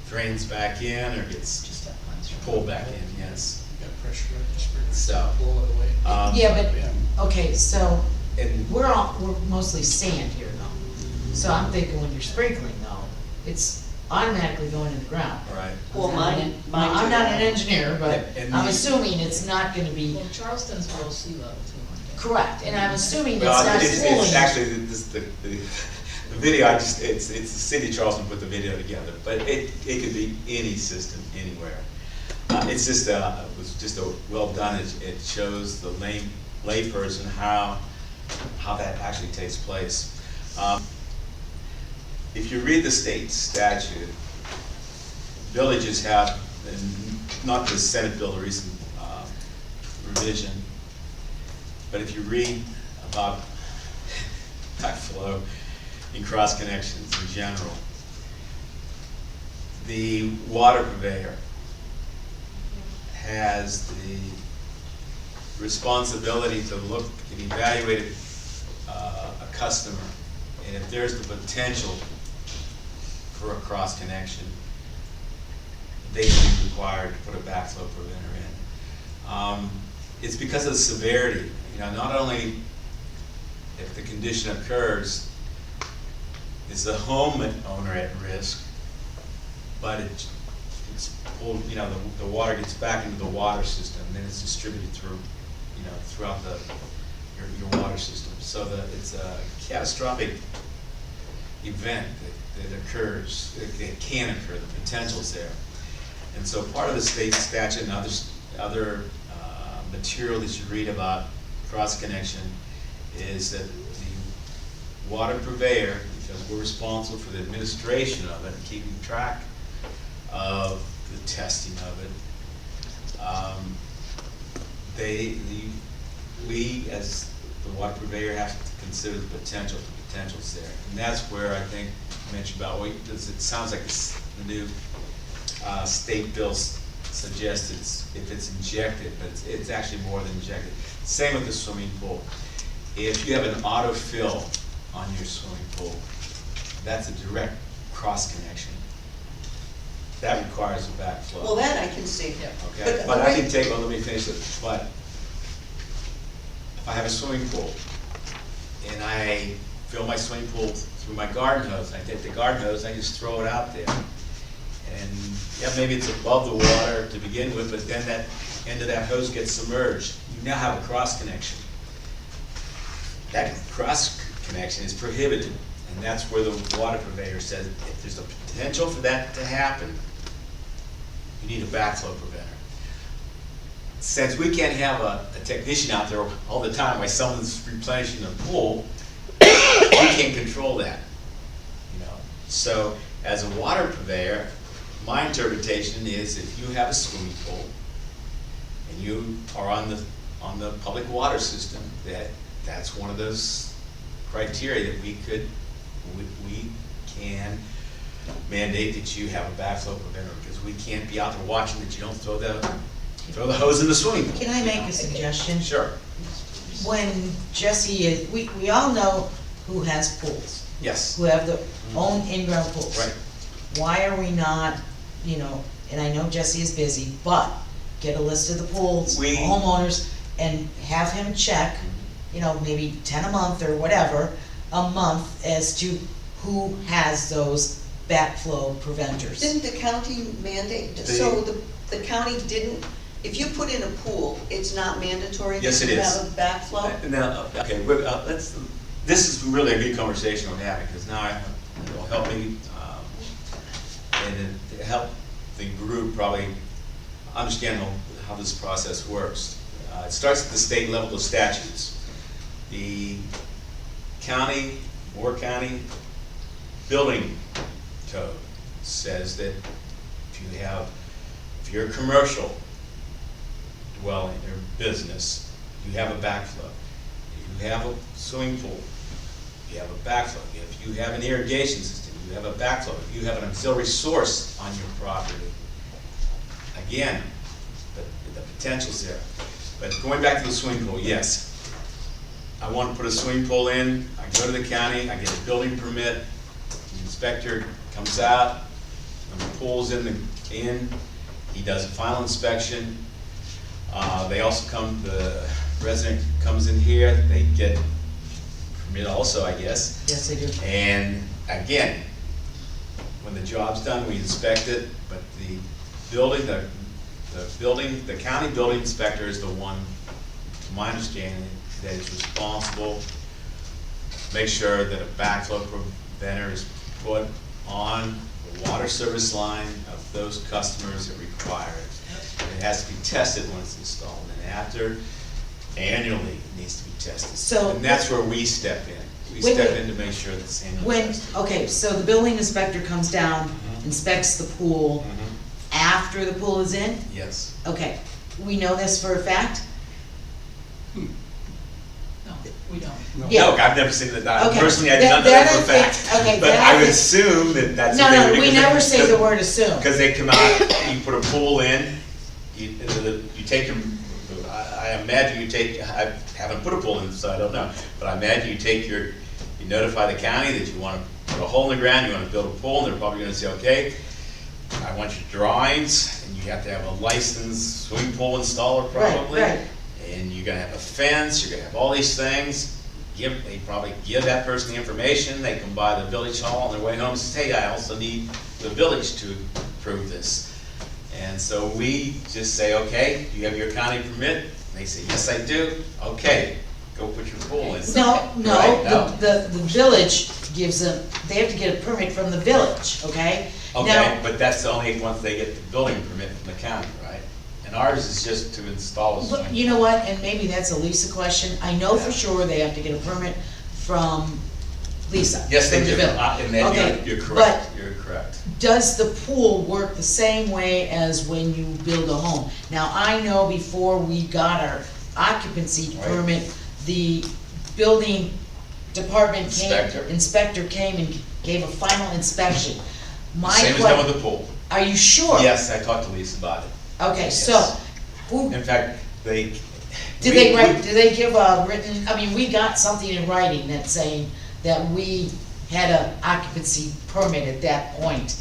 drains back in or gets just that one. pulled back in, yes. You got pressure on the sprinkler. So, Blow it away. Yeah, but, okay, so and we're mostly sand here though. So I'm thinking when you're sprinkling though, it's automatically going in the ground. right. Well, mine I'm not an engineer, but And I'm the- assuming it's not gonna be Well, Charleston's below sea level too, aren't they? correct, and I'm assuming it's Well, not it's pulling. actually, the video, it's the city of Charleston put the video together, but it could be any system, anywhere. It's just, it was just well done, it shows the layperson how that actually takes place. If you read the state statute, villages have, and not the Senate bill, the recent revision, but if you read about backflow and cross connections in general, the water purveyor has the responsibility to look and evaluate a customer, and if there's the potential for a cross connection, they can be required to put a backflow preventer in. It's because of the severity, not only if the condition occurs, is the homeowner at risk, but it's pulled, the water gets back into the water system, and then it's distributed through, throughout your water system. So it's a catastrophic event that occurs, it can occur, the potential's there. And so part of the state statute and other material that you read about cross connection is that the water purveyor, because we're responsible for the administration of it and keeping track of the testing of it, we as the water purveyor has to consider the potentials there. And that's where I think I mentioned about, well, it sounds like the new state bill suggests if it's injected, but it's actually more than injected. Same with the swimming pool. If you have an autofill on your swimming pool, that's a direct cross connection. That requires a backflow. Well, that I can see. Yeah. Okay, but I can take, well, let me finish it, but if I have a swimming pool and I fill my swimming pool through my garden hose, I take the garden hose, I just throw it out there. And yeah, maybe it's above the water to begin with, but then that end of that hose gets submerged. You now have a cross connection. That cross connection is prohibited, and that's where the water purveyor says if there's a potential for that to happen, you need a backflow preventer. Since we can't have a technician out there all the time while someone's replenishing their pool, we can't control that. You know, so as a water purveyor, my interpretation is if you have a swimming pool and you are on the public water system, that's one of those criteria that we can mandate that you have a backflow preventer, because we can't be out there watching that you don't throw the hose in the swimming pool. Can I make a suggestion? Sure. When Jesse we all know who has pools, Yes. who have their own in-ground pools. Right. Why are we not, you know, and I know Jesse is busy, but get a list of the pools, homeowners, and have him check, you know, maybe 10 a month or whatever, a month, as to who has those backflow preventers. Didn't the county mandate, so the county didn't, if you put in a pool, it's not mandatory Yes, that it you is. have a backflow? Now, okay, this is really a good conversation we're having, because now it'll help me, and it help the group probably understand how this process works. It starts at the state level, the statutes. The county, Moore County building code says that if you're a commercial dwelling or business, you have a backflow. If you have a swimming pool, you have a backflow. If you have an irrigation system, you have a backflow. If you have an auxiliary source on your property, again, the potential's there. But going back to the swimming pool, yes. I want to put a swimming pool in, I go to the county, I get a building permit, the inspector comes out, when the pool's in, he does a final inspection. They also the resident comes in here, they get permit also, I guess. Yes, they do. And again, when the job's done, we inspect it, but the county building inspector is the one, to my understanding, that is responsible to make sure that a backflow preventer is put on the water service line of those customers that require it. It has to be tested when it's installed, and annually it needs to be tested. So- and that's where we step in. We Wait, step wait. in to make sure that it's annually tested. Okay, so the building inspector comes down, inspects the pool after the pool is in? Yes. Okay, we know this for a fact? No, we don't. Yeah. No, I've never seen that. Okay. Personally, I did not know Then that for a I fact. think- okay, But then I would think- assume that that's No, what they no, would do, we 'cause never they- say the word assume. Because they come out, you put a pool in, you take your, I imagine you take, I haven't put a pool in, so I don't know, but I imagine you notify the county that you want to put a hole in the ground, you want to build a pool, and they're probably going to say, okay, I want your drawings, and you have to have a licensed swimming pool installer probably. Right. And you're gonna have a fence, you're gonna have all these things. They probably give that person the information, they come by the village hall on their way home and say, hey, I also need the village to approve this. And so we just say, okay, do you have your county permit? And they say, yes, I do. Okay, go put your pool in. No, Right? No? the village gives them, they have to get a permit from the village, okay? Okay, Now- but that's only once they get the building permit from the county, right? And ours is just to install a But swimming pool. you know what, and maybe that's a Lisa question, I know for sure they have to get a permit from Lisa. Yes, they from the do. village. And then Okay, you're correct, you're correct. Does the pool work the same way as when you build a home? Now, I know before we got our occupancy Right. permit, the building department Inspector. inspector came and gave a final inspection. My Same as done with the pool. Are you sure? Yes, I talked to Lisa about it. Okay, Yes. so, who, In fact, they. did they write, did they give a written, I mean, we got something in writing that's saying that we had an occupancy permit at that point.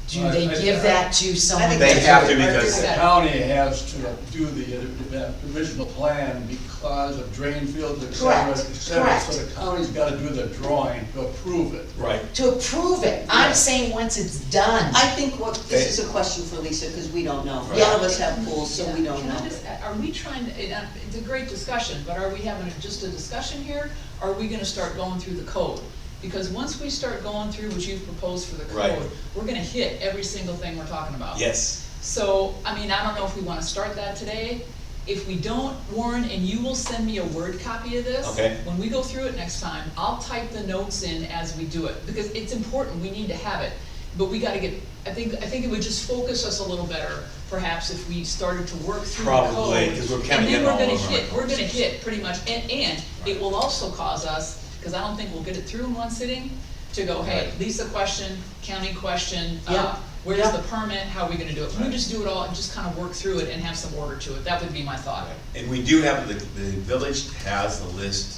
Do they give that to someone? think They that's have to right. because, The county has to do the original plan because of drain fields, et cetera, Correct, et cetera. correct. So the county's gotta do the drawing to approve it. right, To approve it, I'm Yeah. saying once it's done. I think this is a question for Lisa, because we don't know. Right. None of us have pools, so we don't Can I know. just, are we trying to, it's a great discussion, but are we having just a discussion here? Or are we gonna start going through the code? Because once we start going through what you've proposed for the Right. code, we're gonna hit every single thing we're talking about. yes. So, I mean, I don't know if we wanna start that today. If we don't, Warren, and you will send me a Word copy of this. Okay. When we go through it next time, I'll type the notes in as we do it, because it's important, we need to have it. But we gotta get, I think it would just focus us a little better, perhaps, if we started to work through the code. Probably, 'cause we're kinda getting all over our We're gonna codes. hit pretty much, and it Right. will also cause us, cause I don't think we'll get it through in one sitting, to go, hey, Right. Lisa question, county question, Yep. where's Yep. the permit, how are we gonna do it? We Right. just do it all and just kinda work through it and have some order to it, that would be my thought. And we do have, the village has a list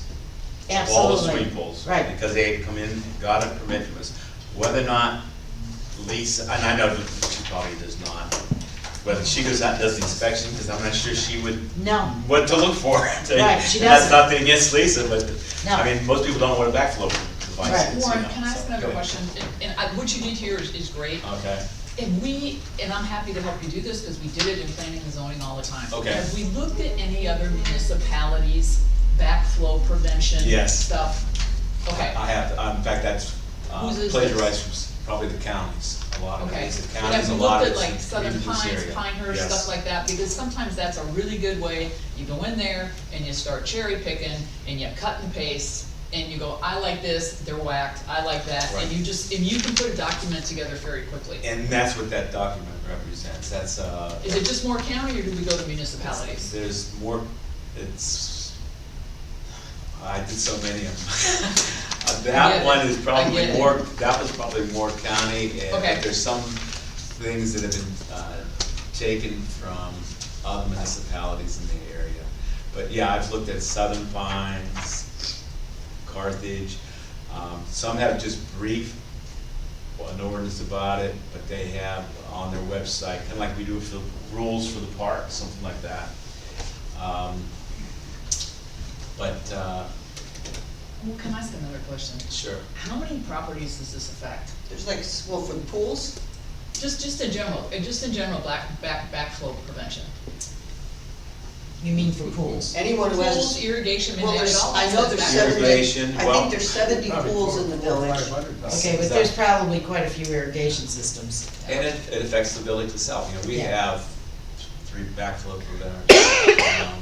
of all the Absolutely. swimming pools. Right. Because they had come in and got a permit from us. Whether or not Lisa, and I know that she probably does not, whether she goes out and does the inspection, because I'm not sure she would, No, what to look for. Right, she And that's doesn't. nothing against Lisa, but, No. I mean, most people don't know what a backflow device Right. is, you Warren, know, can I ask so, another go ahead. question? What you did here is great. Okay, And I'm happy to help you do this, because we did it in planning and zoning all the time. Okay. Have we looked at any other municipalities' backflow prevention Yes. stuff? Okay, I have, in fact, that's Whose is plagiarized from probably the counties, a lot of it okay. is the But counties, have a we lot looked of at it's like Southern in this Pines, area. Pinehurst, Yes. stuff like that? Because sometimes that's a really good way, you go in there and you start cherry picking and you cut and paste, and you go, I like this, they're whacked, I like that, Right. and you can put a document together very quickly. And that's what that document represents, that's, Is it just more county, or do we go to municipalities? there's more, I did so many of them. I get That it. one is I probably get it. more, that was probably more county, and Okay. there's some things that have been, taken from other municipalities in the area. But yeah, I've looked at Southern Pines, Carthage, some have just brief, an ordinance about it, but they have on their website, kinda like we do for the rules for the park, something like that. Well, can I ask another question? Sure. How many properties does this affect? There's like, well, for the pools, Just in general, backflow prevention. you mean for pools? anyone who Pools, has, irrigation, well, it there's, all I know there's affects seventy, Irrigation, I well- think there's 70 Probably pools in the four or village. 500 probably. Okay, but there's probably quite a few irrigation systems. And it affects the village itself, you know, we Yeah. have 3 backflow preventers.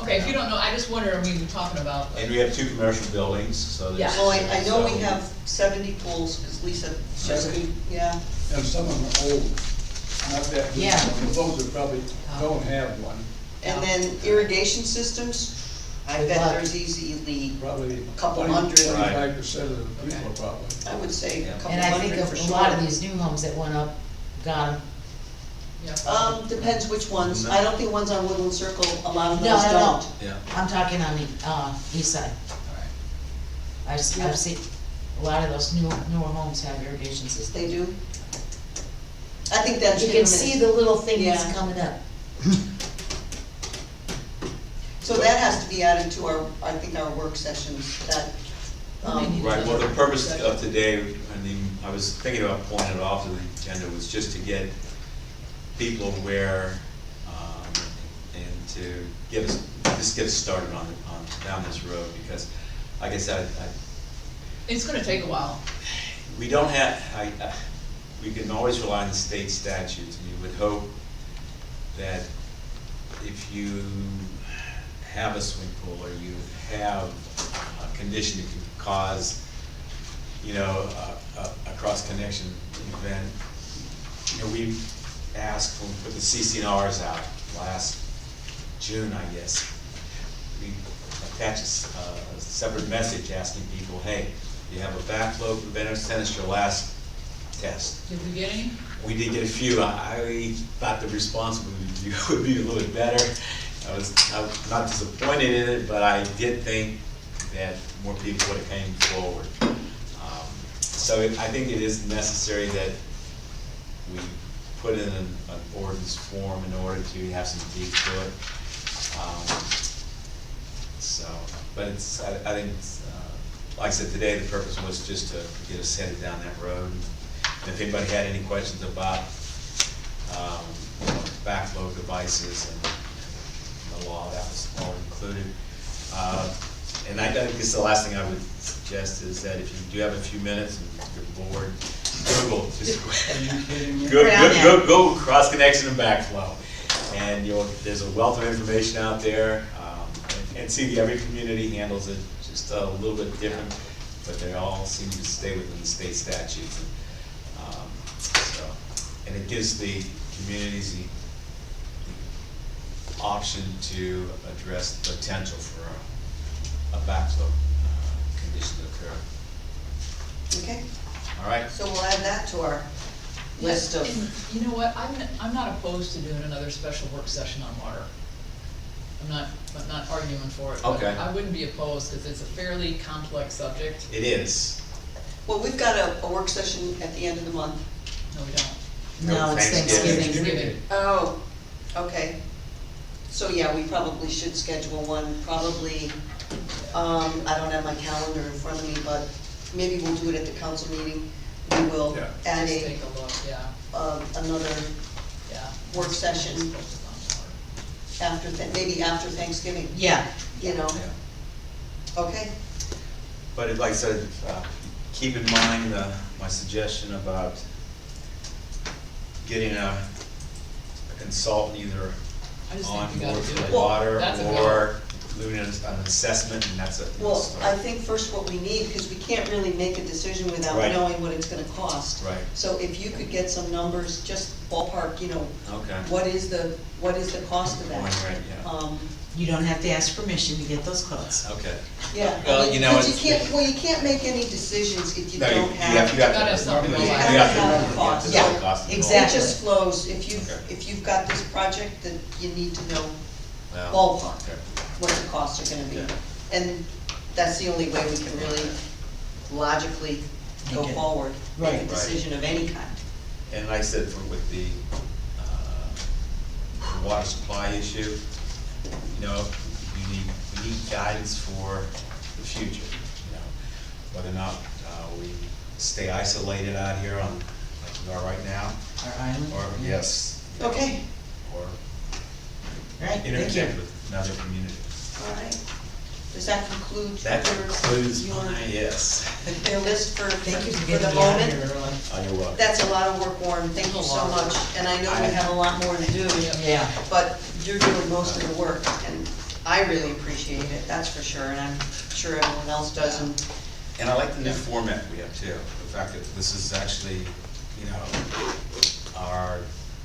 Okay, if you don't know, I just wonder, we're talking about, And we have 2 commercial buildings, so there's. Yeah. Well, I know we so- have 70 pools, because Lisa just, 70? yeah. And some of them are old, not that new. Yeah. Those that probably don't have one, And then irrigation systems, I bet Lot. there's easily, probably. Couple hundred. 25% of the people Okay. probably. I would say a Yeah. couple And I think hundred of for a lot of sure. these new homes that went up, got them. yeah. Depends which ones, No. I don't think ones on Woodland Circle, a lot of No, those no, no. don't. Yeah, I'm talking on the, east side. Alright. Yeah. I've seen, a lot of those newer homes have irrigation systems. They do? I think that's. You can see the little thing that's Yeah. coming up. So that has to be added to our, I think, our work sessions, that, right, well, the purpose of today, I mean, I was thinking about pointing it off to the agenda, was just to get people aware, and to get us, just get us started on down this road, because, like I said, It's gonna take a while. we don't have, we can always rely on the state statutes, and you would hope that if you have a swimming pool, or you have a condition that can cause, you know, a cross-connection event, you know, we asked when we put the CCNRs out last June, I guess, we attach a separate message asking people, hey, you have a backflow preventer, send us your last test. Did we get any? We did get a few. I thought the response would be a little bit better. I was not disappointed in it, but I did think that more people would have came forward. So I think it is necessary that we put in an ordinance form in order to have some teeth to it. But it's, I think, like I said today, the purpose was just to get us headed down that road. And if anybody had any questions about backflow devices and the law, that was all included. And I guess the last thing I would suggest is that if you do have a few minutes and you're bored, Google, just Are you kidding me? go cross connection and backflow. And there's a wealth of information out there. And see, every community handles it just a little bit different, but they all seem to stay within the state statutes. And it gives the communities the option to address the potential for a backflow condition to occur. Okay, All right? so we'll add that to our list of, And you know what, I'm not opposed to doing another special work session on water. I'm not arguing for it. but Okay. I wouldn't be opposed, because it's a fairly complex subject. It is. well, we've got a work session at the end of the month. No, we don't. No, it's Thanksgiving. Thanksgiving. Oh, okay. So, yeah, we probably should schedule one, probably, I don't have my calendar in front of me, but maybe we'll do it at the council meeting. We will Yeah. add Just take a look, yeah, another yeah. work session after, maybe after Thanksgiving, Yeah, you know? Yeah. Okay, But like I said, keep in mind my suggestion about getting a consultant either I just on think we board gotta do for it. the water That's a go. or doing an assessment, and that's it. well, I think first what we need, because we can't really make a decision without Right. knowing what it's gonna cost. Right. So if you could get some numbers, just ballpark, you know, Okay. what is the cost of that? Going right, yeah. you don't have to ask permission to get those quotes. Okay. Yeah, Well, you know, but it's- you can't make any decisions if you No, don't you have. have Gotta have something to you go by. have to- You have to have you have to cost. know the Yeah, cost involved. exactly. It just flows, Okay. if you've got this project, then you need to know Well, ballpark okay. what the costs are gonna be. Yeah. And that's the only way we can really logically go Make it- forward, make right. a decision of any kind. And like I said, with the water supply issue, you know, we need guidance for the future, you know, whether or not we stay isolated out here on, like we are right now, Our island? or, yes, Okay, or All right, thank you. interconnect with another community. all right. Does that conclude That your concludes my, yes. list for Thank you for the getting me out of moment? here early. Oh, you're welcome. That's a lot of work, Warren, thank you so much, and I know we have a lot more to do, Yeah, but you're doing most of the work, and I really appreciate it, that's for sure, and I'm sure everyone else does, and And I like the new format we have too, the fact that this is actually, you know, our,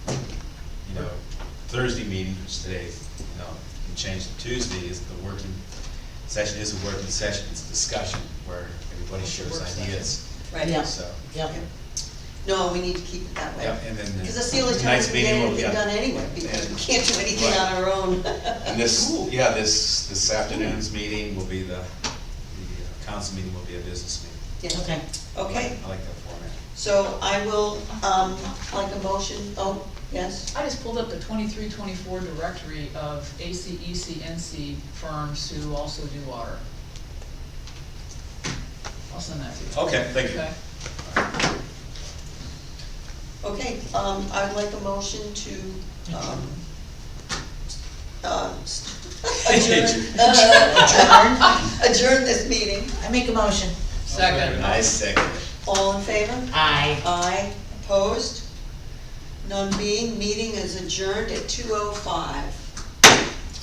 you know, Thursday meeting, which today, you know, we changed to Tuesday, is the working session, is a working session, it's a discussion where everybody shares Work session. ideas, right. Yeah. so. yep. yeah. No, we need to keep it that way. Yep, and then. Because that's the only time tonight's we can get meeting will- anything yeah. done anyway, because we And- can't do anything Right. on our own. And this afternoon's meeting will be the council meeting will be a business meeting. Yeah. Okay. Okay, I like that format. so I will, like a motion, oh, yes, I just pulled up the 23-24 directory of ACECNC firms who also do water. I'll send that to you. Okay, thank you. Okay. okay, I'd like a motion to, adjourn this meeting. I make a motion. Second. Nice second. All in favor? Aye. Aye, opposed? None being, meeting is adjourned at 2:05.